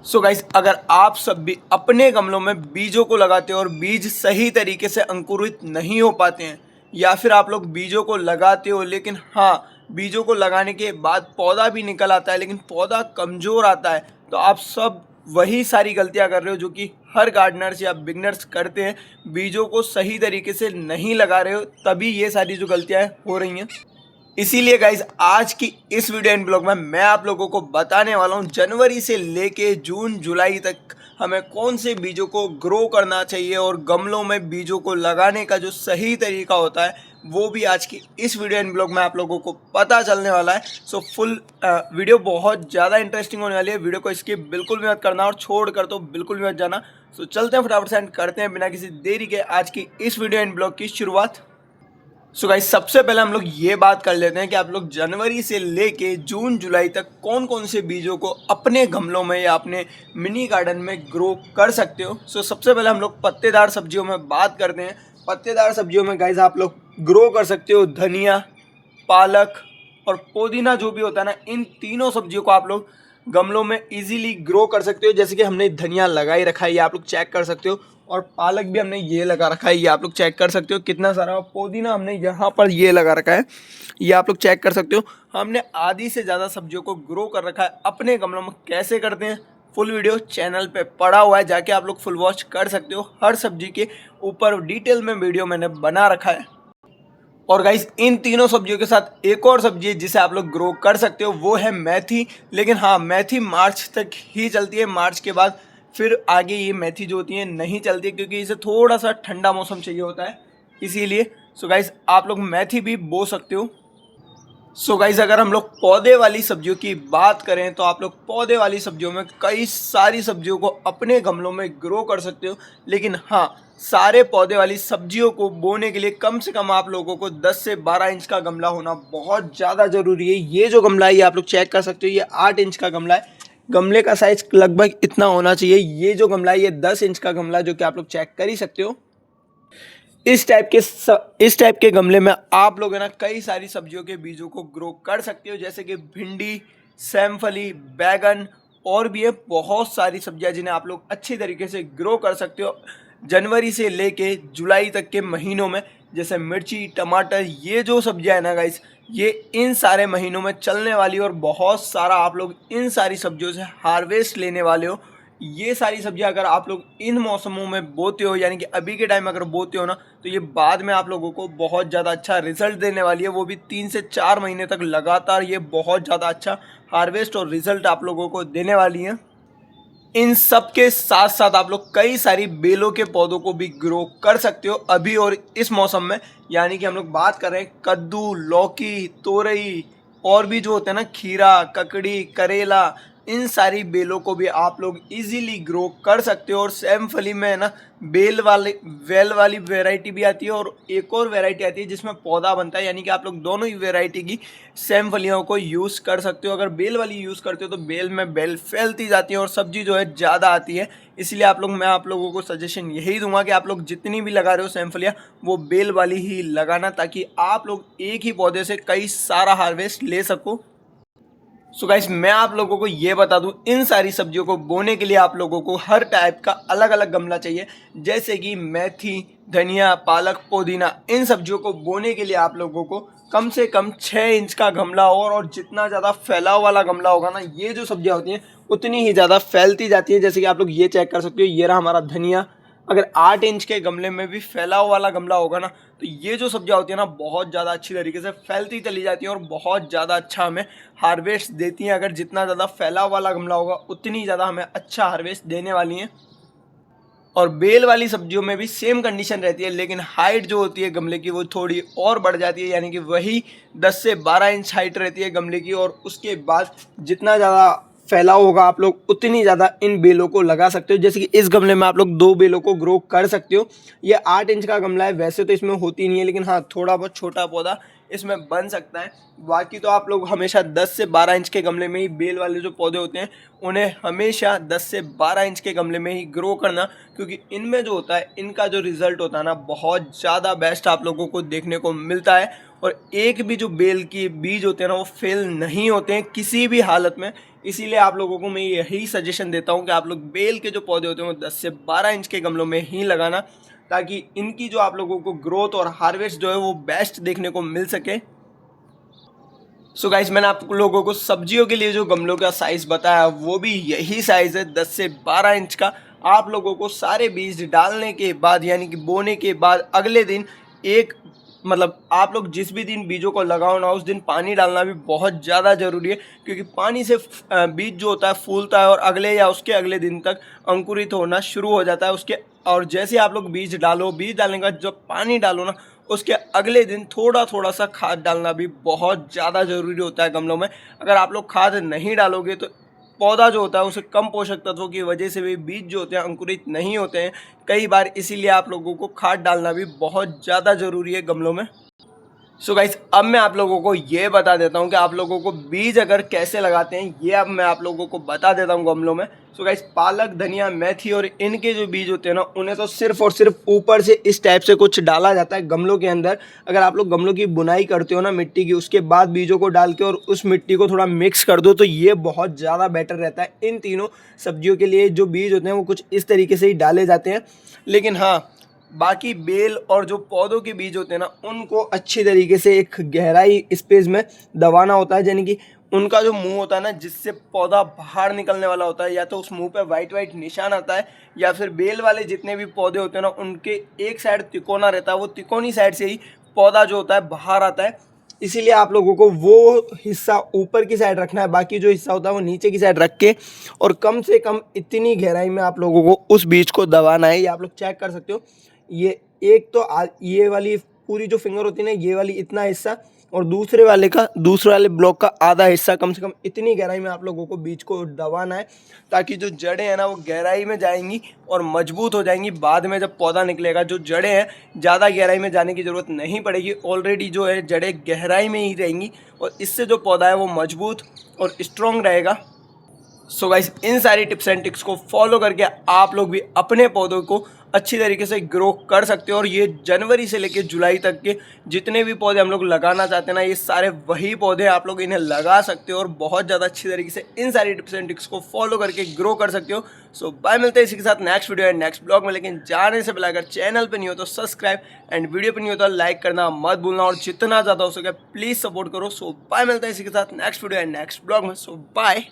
So guys, अगर आप सब भी अपने गमलों में बीजों को लगाते हो और बीज सही तरीके से अंकुरित नहीं हो पाते हैं, या फिर आप लोग बीजों को लगाते हो लेकिन बीजों को लगाने के बाद पौधा भी निकल आता है लेकिन पौधा कमज़ोर आता है, तो आप सब वही सारी गलतियां कर रहे हो जो कि हर गार्डनर्स या बिगनर्स करते हैं। बीजों को सही तरीके से नहीं लगा रहे हो, तभी ये सारी जो गलतियां हो रही हैं। इसीलिए गाइज आज की इस वीडियो एंड ब्लॉग में मैं आप लोगों को बताने वाला हूँ जनवरी से लेके जून जुलाई तक हमें कौन से बीजों को ग्रो करना चाहिए और गमलों में बीजों को लगाने का जो सही तरीका होता है वो भी आज की इस वीडियो एंड ब्लॉग में आप लोगों को पता चलने वाला है। सो फुल वीडियो बहुत ज़्यादा इंटरेस्टिंग होने वाली है। वीडियो को स्किप बिल्कुल भी मत करना और छोड़ कर तो बिल्कुल भी मत जाना। सो चलते हैं फटाफट से एंड करते हैं बिना किसी देरी के आज की इस वीडियो एंड ब्लॉग की शुरुआत। सो गाइस, सबसे पहले हम लोग ये बात कर लेते हैं कि आप लोग जनवरी से लेके जून जुलाई तक कौन कौन से बीजों को अपने गमलों में या अपने मिनी गार्डन में ग्रो कर सकते हो। सो सबसे पहले हम लोग पत्तेदार सब्जियों में बात करते हैं। पत्तेदार सब्जियों में गाइस आप लोग ग्रो कर सकते हो धनिया, पालक और पुदीना जो भी होता है ना, इन तीनों सब्जियों को आप लोग गमलों में इजीली ग्रो कर सकते हो। जैसे कि हमने धनिया लगा ही रखा है, ये आप लोग चेक कर सकते हो, और पालक भी हमने ये लगा रखा है, ये आप लोग चेक कर सकते हो कितना सारा। पुदीना हमने यहाँ पर ये लगा रखा है, ये आप लोग चेक कर सकते हो। हमने आधी से ज़्यादा सब्जियों को ग्रो कर रखा है अपने गमलों में। कैसे करते हैं फुल वीडियो चैनल पे पड़ा हुआ है, जाके आप लोग फुल वॉच कर सकते हो। हर सब्जी के ऊपर डिटेल में वीडियो मैंने बना रखा है। और गाइस, इन तीनों सब्जियों के साथ एक और सब्जी है जिसे आप लोग ग्रो कर सकते हो, वो है मेथी। लेकिन मेथी मार्च तक ही चलती है। मार्च के बाद फिर आगे ये मेथी जो होती है नहीं चलती है, क्योंकि इसे थोड़ा सा ठंडा मौसम चाहिए होता है इसीलिए। सो गाइस, आप लोग मेथी भी बो सकते हो। सो गाइस, अगर हम लोग पौधे वाली सब्जियों की बात करें तो आप लोग पौधे वाली सब्जियों में कई सारी सब्जियों को अपने गमलों में ग्रो कर सकते हो। लेकिन सारे पौधे वाली सब्जियों को बोने के लिए कम से कम आप लोगों को 10 से 12 इंच का गमला होना बहुत ज़्यादा ज़रूरी है। ये जो गमला है ये आप लोग चेक कर सकते हो, ये 8 इंच का गमला है। गमले का साइज लगभग इतना होना चाहिए। ये जो गमला है ये 10 इंच का गमला है, जो कि आप लोग चेक कर ही सकते हो। इस टाइप के गमले में आप लोग है ना कई सारी सब्जियों के बीजों को ग्रो कर सकते हो, जैसे कि भिंडी, सेमफली, बैगन और भी है बहुत सारी सब्जियां जिन्हें आप लोग अच्छी तरीके से ग्रो कर सकते हो जनवरी से लेके जुलाई तक के महीनों में। जैसे मिर्ची, टमाटर, ये जो सब्जियां है ना गाइस, ये इन सारे महीनों में चलने वाली और बहुत सारा आप लोग इन सारी सब्जियों से हार्वेस्ट लेने वाले हो। ये सारी सब्जियां अगर आप लोग इन मौसमों में बोते हो, यानी कि अभी के टाइम अगर बोते हो ना, तो ये बाद में आप लोगों को बहुत ज़्यादा अच्छा रिजल्ट देने वाली है। वो भी 3 से 4 महीने तक लगातार ये बहुत ज़्यादा अच्छा हार्वेस्ट और रिजल्ट आप लोगों को देने वाली है। इन सब के साथ साथ आप लोग कई सारी बेलों के पौधों को भी ग्रो कर सकते हो अभी और इस मौसम में। यानी कि हम लोग बात कर रहे हैं कद्दू, लौकी, तोरई और भी जो होते हैं ना खीरा, ककड़ी, करेला, इन सारी बेलों को भी आप लोग इजीली ग्रो कर सकते हो। और सेमफली में है ना वेल वाली वैरायटी भी आती है और एक और वैरायटी आती है जिसमें पौधा बनता है। यानी कि आप लोग दोनों ही वैरायटी की सेमफलियों को यूज़ कर सकते हो। अगर बेल वाली यूज़ करते हो तो बेल में बेल फैलती जाती है और सब्जी जो है ज़्यादा आती है। इसलिए मैं आप लोगों को सजेशन यही दूंगा कि आप लोग जितनी भी लगा रहे हो सेमफलियाँ, वो बेल वाली ही लगाना, ताकि आप लोग एक ही पौधे से कई सारा हार्वेस्ट ले सको। सो गाइस, मैं आप लोगों को ये बता दूं, इन सारी सब्जियों को बोने के लिए आप लोगों को हर टाइप का अलग अलग गमला चाहिए। जैसे कि मेथी, धनिया, पालक, पुदीना, इन सब्जियों को बोने के लिए आप लोगों को कम से कम 6 इंच का गमला और जितना ज़्यादा फैलाव वाला गमला होगा ना, ये जो सब्जियां होती हैं उतनी ही ज़्यादा फैलती जाती हैं। जैसे कि आप लोग ये चेक कर सकते हो, ये रहा हमारा धनिया। अगर 8 इंच के गमले में भी फैलाव वाला गमला होगा ना, तो ये जो सब्जियां होती है ना बहुत ज़्यादा अच्छी तरीके से फैलती चली जाती हैं और बहुत ज़्यादा अच्छा हमें हार्वेस्ट देती हैं। अगर जितना ज़्यादा फैलाव वाला गमला होगा उतनी ज़्यादा हमें अच्छा हार्वेस्ट देने वाली हैं। और बेल वाली सब्जियों में भी सेम कंडीशन रहती है, लेकिन हाइट जो होती है गमले की वो थोड़ी और बढ़ जाती है। यानी कि वही 10 से 12 इंच हाइट रहती है गमले की, और उसके बाद जितना ज़्यादा फैलाव होगा आप लोग उतनी ज़्यादा इन बेलों को लगा सकते हो। जैसे कि इस गमले में आप लोग 2 बेलों को ग्रो कर सकते हो। ये 8 इंच का गमला है, वैसे तो इसमें होती नहीं है, लेकिन थोड़ा बहुत छोटा पौधा इसमें बन सकता है। बाकी तो आप लोग हमेशा 10 से 12 इंच के गमले में ही बेल वाले जो पौधे होते हैं उन्हें हमेशा 10 से 12 इंच के गमले में ही ग्रो करना, क्योंकि इनमें जो होता है इनका जो रिज़ल्ट होता है ना बहुत ज़्यादा बेस्ट आप लोगों को देखने को मिलता है। और एक भी जो बेल की बीज होते हैं ना वो फेल नहीं होते हैं किसी भी हालत में। इसीलिए आप लोगों को मैं यही सजेशन देता हूँ कि आप लोग बेल के जो पौधे होते हैं वो 10 से 12 इंच के गमलों में ही लगाना, ताकि इनकी जो आप लोगों को ग्रोथ और हार्वेस्ट जो है वो बेस्ट देखने को मिल सके। सो गाइस, मैंने आप लोगों को सब्जियों के लिए जो गमलों का साइज़ बताया वो भी यही साइज़ है, 10 से 12 इंच का। आप लोगों को सारे बीज डालने के बाद यानी कि बोने के बाद अगले दिन एक मतलब आप लोग जिस भी दिन बीजों को लगाओ ना उस दिन पानी डालना भी बहुत ज़्यादा ज़रूरी है, क्योंकि पानी से बीज जो होता है फूलता है और अगले या उसके अगले दिन तक अंकुरित होना शुरू हो जाता है उसके। और जैसे आप लोग बीज डालने के बाद जब पानी डालो ना उसके अगले दिन थोड़ा थोड़ा सा खाद डालना भी बहुत ज़्यादा ज़रूरी होता है गमलों में। अगर आप लोग खाद नहीं डालोगे तो पौधा जो होता है उसे कम पोषक तत्वों की वजह से भी बीज जो होते हैं अंकुरित नहीं होते हैं कई बार। इसीलिए आप लोगों को खाद डालना भी बहुत ज़्यादा ज़रूरी है गमलों में। सो गाइस, अब मैं आप लोगों को ये बता देता हूँ कि आप लोगों को बीज अगर कैसे लगाते हैं, ये अब मैं आप लोगों को बता देता हूँ गमलों में। सो गाइस, पालक, धनिया, मेथी और इनके जो बीज होते हैं ना उन्हें तो सिर्फ और सिर्फ ऊपर से इस टाइप से कुछ डाला जाता है गमलों के अंदर। अगर आप लोग गमलों की बुनाई करते हो ना मिट्टी की, उसके बाद बीजों को डाल के और उस मिट्टी को थोड़ा मिक्स कर दो तो ये बहुत ज़्यादा बेटर रहता है। इन तीनों सब्जियों के लिए जो बीज होते हैं वो कुछ इस तरीके से ही डाले जाते हैं। लेकिन हाँ, बाकी बेल और जो पौधों के बीज होते हैं ना उनको अच्छी तरीके से एक गहराई स्पेस में दबाना होता है, यानी कि उनका जो मुंह होता है ना जिससे पौधा बाहर निकलने वाला होता है, या तो उस मुंह पे वाइट वाइट निशान आता है, या फिर बेल वाले जितने भी पौधे होते हैं ना उनके एक साइड तिकोना रहता है, वो तिकोनी साइड से ही पौधा जो होता है बाहर आता है। इसीलिए आप लोगों को वो हिस्सा ऊपर की साइड रखना है, बाकी जो हिस्सा होता है वो नीचे की साइड रख के और कम से कम इतनी गहराई में आप लोगों को उस बीज को दबाना है। ये आप लोग चेक कर सकते हो। ये एक तो ये वाली पूरी जो फिंगर होती है ना ये वाली इतना हिस्सा और दूसरे वाले ब्लॉक का आधा हिस्सा, कम से कम इतनी गहराई में आप लोगों को बीज को दबाना है, ताकि जो जड़ें हैं ना वो गहराई में जाएंगी और मजबूत हो जाएंगी। बाद में जब पौधा निकलेगा जो जड़ें हैं ज़्यादा गहराई में जाने की ज़रूरत नहीं पड़ेगी, ऑलरेडी जो है जड़ें गहराई में ही रहेंगी और इससे जो पौधा है वो मजबूत और स्ट्रॉन्ग रहेगा। सो गाइस, इन सारी टिप्स एंड ट्रिक्स को फॉलो करके आप लोग भी अपने पौधों को अच्छी तरीके से ग्रो कर सकते हो। और ये जनवरी से लेकर जुलाई तक के जितने भी पौधे हम लोग लगाना चाहते हैं ना ये सारे वही पौधे आप लोग इन्हें लगा सकते हो और बहुत ज़्यादा अच्छी तरीके से इन सारी टिप्स एंड ट्रिक्स को फॉलो करके ग्रो कर सकते हो। सो बाय, मिलते हैं इसी के साथ next video and next blog में। लेकिन जाने से पहले अगर चैनल पर नहीं हो तो सब्सक्राइब एंड वीडियो पर नहीं हो तो लाइक करना मत भूलना और जितना ज़्यादा हो सके प्लीज़ सपोर्ट करो। सो बाय, मिलते हैं इसी के साथ next video and next blog में। सो बाय।